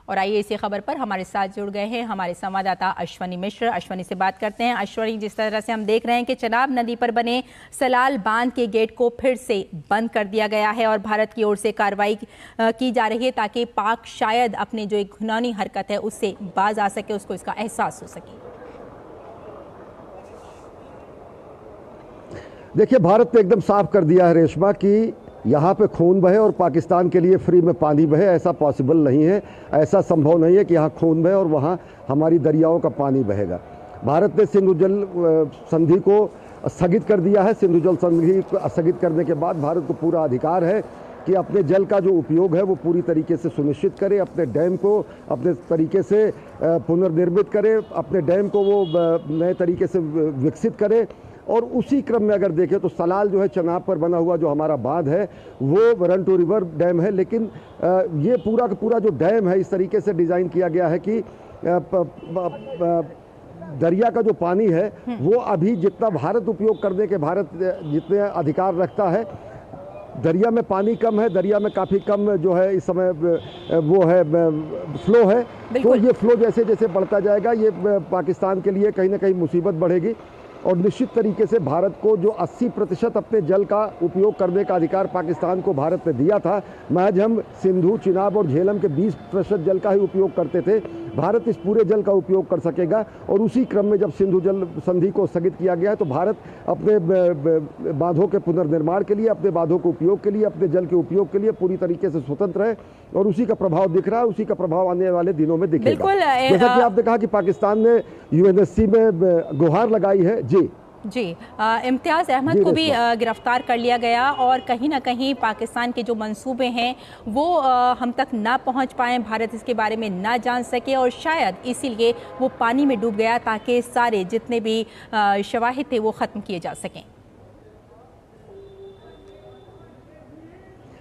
और आइए इसी खबर पर हमारे साथ जुड़ गए हैं हमारे संवाददाता अश्वनी मिश्र। अश्वनी से बात करते हैं। अश्वनी, जिस तरह से हम देख रहे हैं कि चनाब नदी पर बने सलाल बांध के गेट को फिर से बंद कर दिया गया है और भारत की ओर से कार्रवाई की जा रही है ताकि पाक शायद अपनी जो एक घिनौनी हरकत है उससे बाज आ सके, उसको इसका एहसास हो सके। देखिए, भारत ने एकदम साफ कर दिया है रेशमा कि यहाँ पे खून बहे और पाकिस्तान के लिए फ्री में पानी बहे, ऐसा पॉसिबल नहीं है। ऐसा संभव नहीं है कि यहाँ खून बहे और वहाँ हमारी दरियाओं का पानी बहेगा। भारत ने सिंधु जल संधि को स्थगित कर दिया है। सिंधु जल संधि को स्थगित करने के बाद भारत को पूरा अधिकार है कि अपने जल का जो उपयोग है वो पूरी तरीके से सुनिश्चित करे, अपने डैम को अपने तरीके से पुनर्निर्मित करे, अपने डैम को वो नए तरीके से विकसित करे। और उसी क्रम में अगर देखें तो सलाल जो है चनाब पर बना हुआ जो हमारा बांध है वो रन टू रिवर डैम है, लेकिन ये पूरा का पूरा जो डैम है इस तरीके से डिज़ाइन किया गया है कि दरिया का जो पानी है वो अभी जितना भारत उपयोग करने के भारत जितने अधिकार रखता है, दरिया में पानी कम है, दरिया में काफ़ी कम जो है इस समय वो है फ्लो है। तो ये फ्लो जैसे जैसे बढ़ता जाएगा ये पाकिस्तान के लिए कहीं ना कहीं मुसीबत बढ़ेगी और निश्चित तरीके से भारत को जो 80% अपने जल का उपयोग करने का अधिकार पाकिस्तान को भारत ने दिया था, महज हम सिंधु, चिनाब और झेलम के 20% जल का ही उपयोग करते थे। भारत इस पूरे जल का उपयोग कर सकेगा और उसी क्रम में जब सिंधु जल संधि को स्थगित किया गया है तो भारत अपने बांधों के पुनर्निर्माण के लिए, अपने बांधों के उपयोग के लिए, अपने जल के उपयोग के लिए पूरी तरीके से स्वतंत्र है और उसी का प्रभाव दिख रहा है, उसी का प्रभाव आने वाले दिनों में दिखेगा। जैसा कि आपने कहा कि पाकिस्तान ने यूएनएससी में गुहार लगाई है। जी, इम्तियाज़ अहमद को भी गिरफ्तार कर लिया गया और कहीं ना कहीं पाकिस्तान के जो मंसूबे हैं वो हम तक ना पहुंच पाए, भारत इसके बारे में ना जान सके और शायद इसीलिए वो पानी में डूब गया ताकि सारे जितने भी शवाहिद थे वो ख़त्म किए जा सकें।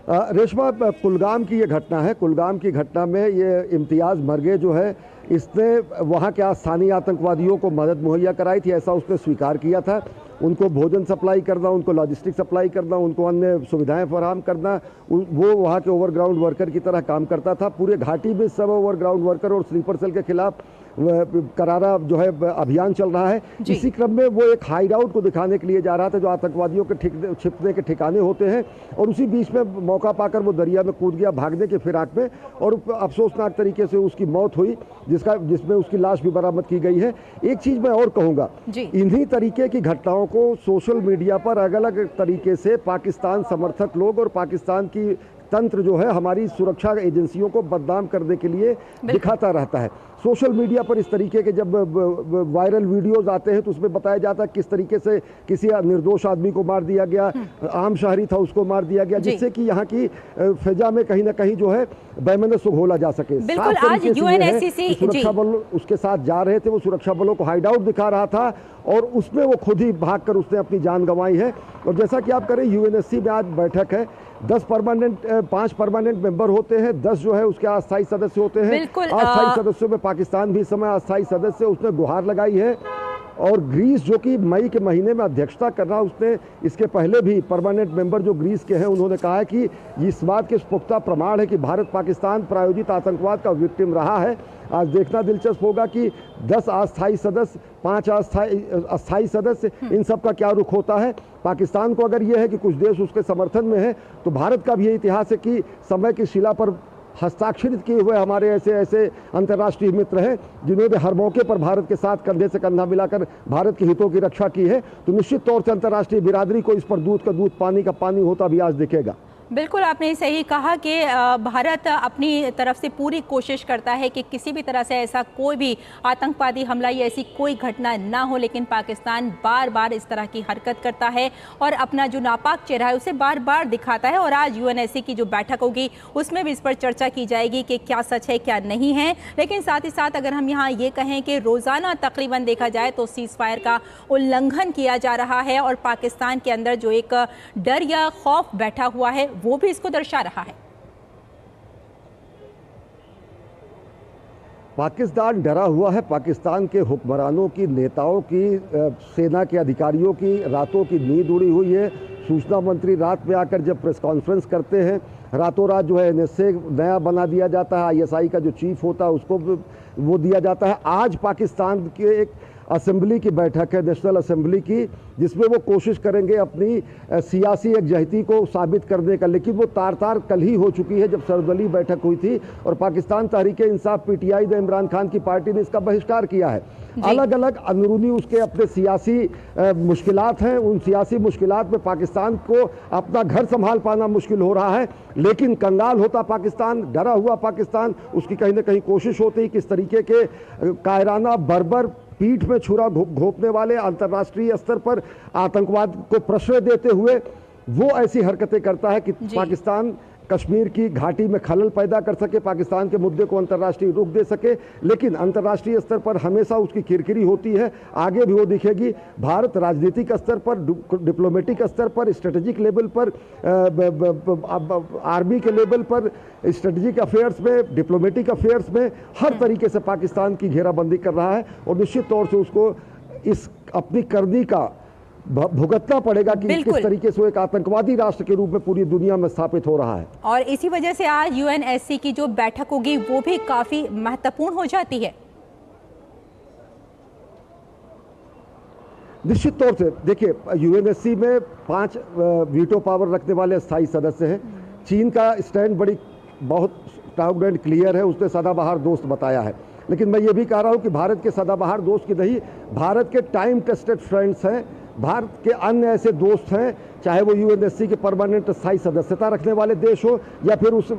रेशमा, कुलगाम की ये घटना है। कुलगाम की घटना में ये इम्तियाज़ मरगे जो है इसने वहाँ के स्थानीय आतंकवादियों को मदद मुहैया कराई थी, ऐसा उसने स्वीकार किया था। उनको भोजन सप्लाई करना, उनको लॉजिस्टिक सप्लाई करना, उनको अन्य सुविधाएं फराहम करना, वो वहाँ के ओवरग्राउंड वर्कर की तरह काम करता था। पूरे घाटी में सब ओवरग्राउंड वर्कर और स्लीपर सेल के खिलाफ करारा जो है अभियान चल रहा है। इसी क्रम में वो एक हाइड आउट को दिखाने के लिए जा रहा था जो आतंकवादियों के छिपने के ठिकाने होते हैं और उसी बीच में मौका पाकर वो दरिया में कूद गया भागने के फिराक में और अफसोसनाक तरीके से उसकी मौत हुई, जिसमें उसकी लाश भी बरामद की गई है। एक चीज़ मैं और कहूँगा, इन्हीं तरीके की घटनाओं को सोशल मीडिया पर अलग अलग तरीके से पाकिस्तान समर्थक लोग और पाकिस्तान की तंत्र जो है हमारी सुरक्षा एजेंसियों को बदनाम करने के लिए दिखाता रहता है। सोशल मीडिया पर इस तरीके के जब वायरल वीडियोस आते हैं तो उसमें बताया जाता है किस तरीके से किसी निर्दोष आदमी को मार दिया गया, आम शहरी था उसको मार दिया गया, जिससे कि यहाँ की फिजा में कहीं ना कहीं जो है बैमन सुघोला जा सके। बिल्कुल, आज यूएनएससी सुरक्षा बल उसके साथ जा रहे थे, वो सुरक्षा बलों को हाइड आउट दिखा रहा था और उसमें वो खुद ही भागकर उसने अपनी जान गंवाई है। और जैसा कि आप करें, यूएनएससी में आज बैठक है, 5 परमानेंट मेंबर होते हैं, 10 जो है उसके अस्थायी सदस्य होते हैं। अस्थायी सदस्यों में पाकिस्तान भी इस समय अस्थायी सदस्य, उसने गुहार लगाई है। और ग्रीस जो कि मई के महीने में अध्यक्षता कर रहा, उसने इसके पहले भी परमानेंट मेंबर जो ग्रीस के हैं उन्होंने कहा है कि इस बात के पुख्ता प्रमाण है कि भारत पाकिस्तान प्रायोजित आतंकवाद का विक्टिम रहा है। आज देखना दिलचस्प होगा कि 10 अस्थायी सदस्य, 5 अस्थायी सदस्य, इन सब का क्या रुख होता है। पाकिस्तान को अगर यह है कि कुछ देश उसके समर्थन में है तो भारत का भी ये इतिहास है कि समय की शिला पर हस्ताक्षरित किए हुए हमारे ऐसे अंतर्राष्ट्रीय मित्र हैं जिन्होंने हर मौके पर भारत के साथ कंधे से कंधा मिलाकर भारत के हितों की रक्षा की है। तो निश्चित तौर से अंतर्राष्ट्रीय बिरादरी को इस पर दूध का दूध, पानी का पानी होता भी आज दिखेगा। बिल्कुल, आपने सही कहा कि भारत अपनी तरफ से पूरी कोशिश करता है कि किसी भी तरह से ऐसा कोई भी आतंकवादी हमला या ऐसी कोई घटना ना हो, लेकिन पाकिस्तान बार बार इस तरह की हरकत करता है और अपना जो नापाक चेहरा है उसे बार बार दिखाता है। और आज यूएनएससी की जो बैठक होगी उसमें भी इस पर चर्चा की जाएगी कि क्या सच है क्या नहीं है। लेकिन साथ ही साथ अगर हम यहाँ ये कहें कि रोज़ाना तकरीबन देखा जाए तो सीज़ फायर का उल्लंघन किया जा रहा है और पाकिस्तान के अंदर जो एक डर या खौफ बैठा हुआ है वो भी इसको दर्शा रहा है। पाकिस्तान डरा हुआ है। पाकिस्तान के हुक्मरानों की, नेताओं की, सेना के अधिकारियों की रातों की नींद उड़ी हुई है। सूचना मंत्री रात में आकर जब प्रेस कॉन्फ्रेंस करते हैं रातों रात जो है NSA नया बना दिया जाता है, ISI का जो चीफ होता है उसको वो दिया जाता है। आज पाकिस्तान के एक असेंबली की बैठक है, नेशनल असेंबली की, जिसमें वो कोशिश करेंगे अपनी सियासी एकजहती को साबित करने का, लेकिन वो तार कल ही हो चुकी है जब सर्वदलीय बैठक हुई थी और पाकिस्तान तहरीक इंसाफ PTI ने इमरान खान की पार्टी ने इसका बहिष्कार किया है। अलग अलग अंदरूनी उसके अपने सियासी मुश्किलात हैं, उन सियासी मुश्किलात में पाकिस्तान को अपना घर संभाल पाना मुश्किल हो रहा है, लेकिन कंगाल होता पाकिस्तान, डरा हुआ पाकिस्तान, उसकी कहीं ना कहीं कोशिश होती है किस तरीके के कायराना बर्बर पीठ में छुरा घोंपने वाले अंतर्राष्ट्रीय स्तर पर आतंकवाद को प्रश्रय देते हुए वो ऐसी हरकतें करता है कि पाकिस्तान कश्मीर की घाटी में खलल पैदा कर सके, पाकिस्तान के मुद्दे को अंतर्राष्ट्रीय रुख दे सके, लेकिन अंतर्राष्ट्रीय स्तर पर हमेशा उसकी किरकिरी होती है, आगे भी वो दिखेगी। भारत राजनीतिक स्तर पर, डिप्लोमेटिक स्तर पर, स्ट्रेटेजिक लेवल पर, आर्मी के लेवल पर, स्ट्रेटेजिक अफेयर्स में, डिप्लोमेटिक अफेयर्स में हर तरीके से पाकिस्तान की घेराबंदी कर रहा है और निश्चित तौर से उसको इस अपनी करनी का भुगतना पड़ेगा कि किस तरीके से एक आतंकवादी राष्ट्र के रूप में पूरी दुनिया में स्थापित हो रहा है। और इसी वजह से आज UNSC की जो बैठक होगी वो भी काफी महत्वपूर्ण हो जाती है। निश्चित तौर से देखिए, UNSC में 5 वीटो पावर रखने वाले स्थायी सदस्य हैं। चीन का स्टैंड बहुत स्ट्रांग एंड क्लियर है, उसने सदाबहार दोस्त बताया है, लेकिन मैं ये भी कह रहा हूँ कि भारत के सदाबहार दोस्त की नहीं, भारत के टाइम टेस्टेड फ्रेंड्स हैं, भारत के अन्य ऐसे दोस्त हैं, चाहे वो UNSC के परमानेंट स्थायी सदस्यता रखने वाले देश हो या फिर उस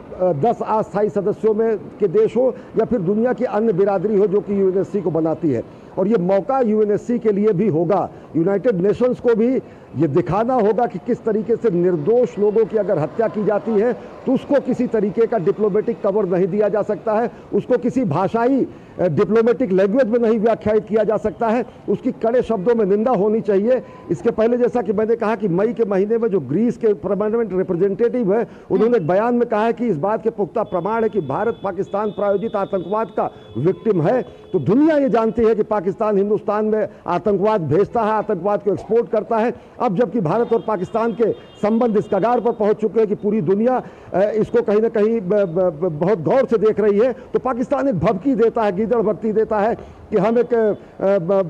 10 अस्थायी सदस्यों में के देश हो या फिर दुनिया की अन्य बिरादरी हो जो कि UNSC को बनाती है। और ये मौका UNSC के लिए भी होगा, यूनाइटेड नेशंस को भी ये दिखाना होगा कि किस तरीके से निर्दोष लोगों की अगर हत्या की जाती है तो उसको किसी तरीके का डिप्लोमेटिक कवर नहीं दिया जा सकता है, उसको किसी भाषाई डिप्लोमेटिक लैंग्वेज में नहीं व्याख्यायित किया जा सकता है, उसकी कड़े शब्दों में निंदा होनी चाहिए। इसके पहले जैसा कि मैंने कहा कि मई के महीने में जो ग्रीस के परमानेंट रिप्रेजेंटेटिव है उन्होंने एक बयान में कहा है कि इस बात के पुख्ता प्रमाण है कि भारत पाकिस्तान प्रायोजित आतंकवाद का विक्टिम है। तो दुनिया ये जानती है कि पाकिस्तान हिंदुस्तान में आतंकवाद भेजता है, आतंकवाद को एक्सपोर्ट करता है। अब जबकि भारत और पाकिस्तान के संबंध इस कगार पर पहुंच चुके हैं कि पूरी दुनिया इसको कहीं ना कहीं बहुत गौर से देख रही है, तो पाकिस्तान एक भभकी देता है, गीदड़ भक्ति देता है कि हम एक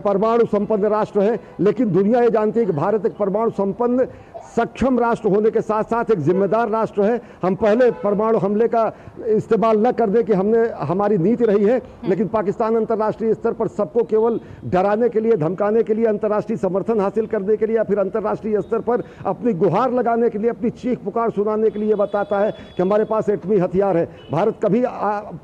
परमाणु संपन्न राष्ट्र है, लेकिन दुनिया ये जानती है कि भारत एक परमाणु संपन्न सक्षम राष्ट्र होने के साथ साथ एक जिम्मेदार राष्ट्र है। हम पहले परमाणु हमले का इस्तेमाल न करने की हमारी नीति रही है, लेकिन पाकिस्तान अंतर्राष्ट्रीय स्तर पर सबको केवल डराने के लिए, धमकाने के लिए, अंतर्राष्ट्रीय समर्थन हासिल करने के लिए या फिर अंतर्राष्ट्रीय स्तर पर अपनी गुहार लगाने के लिए, अपनी चीख पुकार सुनाने के लिए बताता है कि हमारे पास एटमी हथियार है। भारत कभी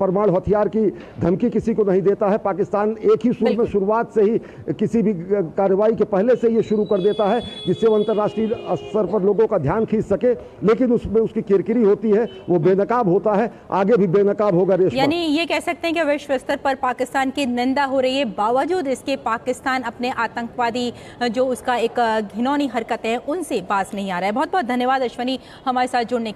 परमाणु हथियार की धमकी किसी को नहीं देता है। पाकिस्तान एक ही सुर में शुरुआत से ही किसी भी कार्रवाई के पहले से ये शुरू कर देता है जिससे वो अंतर्राष्ट्रीय स्तर पर लोगों का ध्यान खींच सके, लेकिन उसमें उसकी किरकिरी होती है, वो बेनकाब होता है, आगे भी बेनकाब होगा। यानी ये कह सकते हैं कि विश्व स्तर पर पाकिस्तान की निंदा हो रही है, बावजूद इसके पाकिस्तान अपने आतंकवादी जो उसका एक घिनौनी हरकत है उनसे बाज नहीं आ रहा है। बहुत बहुत धन्यवाद अश्वनी हमारे साथ जुड़ने